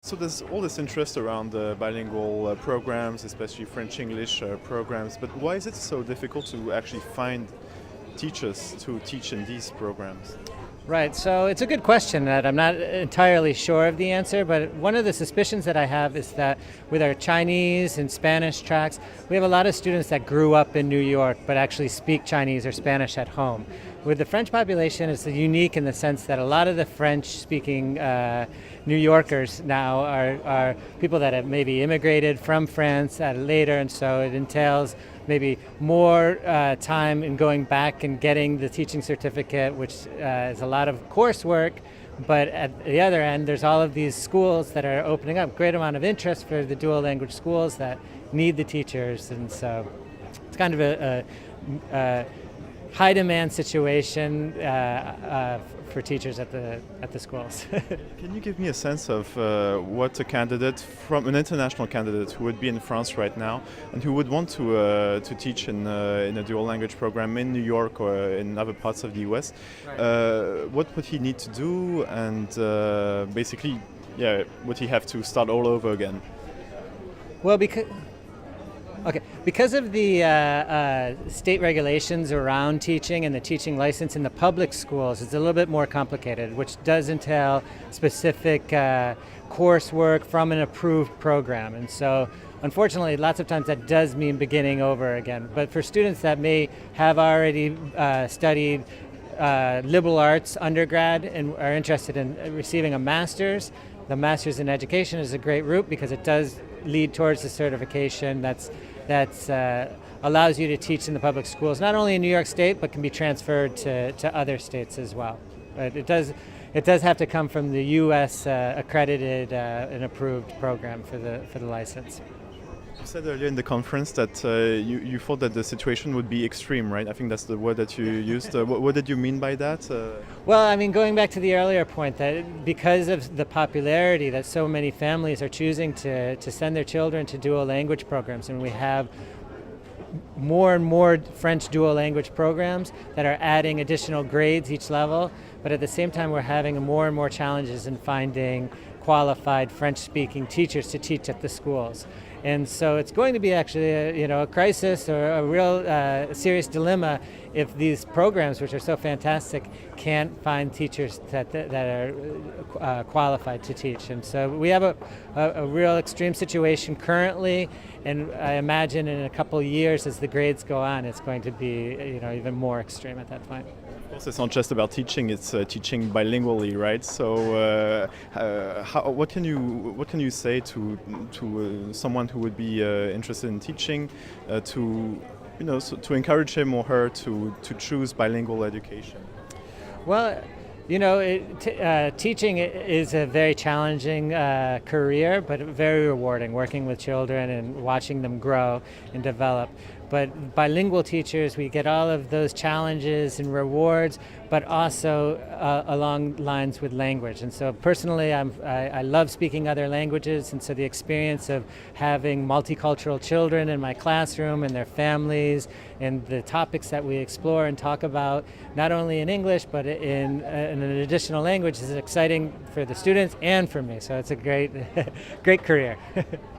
So there's all this interest around bilingual programs, especially French-English programs, but why is it so difficult to actually find teachers to teach in these programs? Right, so it's a good question that I'm not entirely sure of the answer, but one of the suspicions that I have is that with our Chinese and Spanish tracks, we have a lot of students that grew up in New York but actually speak Chinese or Spanish at home. With the French population, it's unique in the sense that a lot of the French-speaking New Yorkers now are people that have maybe immigrated from France later, and so it entails maybe more time in going back and getting the teaching certificate, which is a lot of coursework. But at the other end, there's all of these schools that are opening up, great amount of interest for the dual language schools that need the teachers, and so it's kind of a high demand situation for teachers at the schools. Can you give me a sense of what a candidate from an international candidate who would be in France right now and who would want to teach in a dual language program in New York or in other parts of the US, what would he need to do, and basically, yeah, would he have to start all over again? Well, because of the state regulations around teaching and the teaching license in the public schools, it's a little bit more complicated, which does entail specific coursework from an approved program. And so, unfortunately, lots of times that does mean beginning over again. But for students that may have already studied liberal arts undergrad and are interested in receiving a master's, the master's in education is a great route because it does lead towards the certification that allows you to teach in the public schools, not only in New York State, but can be transferred to other states as well. But it does have to come from the U.S. Accredited and approved program for the license. You said earlier in the conference that you thought that the situation would be extreme, right? I think that's the word that you used. What did you mean by that? Well, I mean, going back to the earlier point, that because of the popularity that so many families are choosing to send their children to dual language programs, and we have more and more French dual language programs that are adding additional grades each level, but at the same time we're having more and more challenges in finding qualified French-speaking teachers to teach at the schools. And so it's going to be actually a crisis or a real serious dilemma if these programs, which are so fantastic, can't find teachers that are qualified to teach. And so we have a real extreme situation currently, and I imagine in a couple of years as the grades go on, it's going to be even more extreme at that point. Of course, it's not just about teaching; it's teaching bilingually, right? So, what can you say to someone who would be interested in teaching, to encourage him or her to choose bilingual education? Well, teaching is a very challenging career, but very rewarding, working with children and watching them grow and develop. But bilingual teachers, we get all of those challenges and rewards, but also along lines with language. And so personally, I love speaking other languages, and so the experience of having multicultural children in my classroom and their families and the topics that we explore and talk about, not only in English, but in an additional language, is exciting for the students and for me. So it's a great, great career.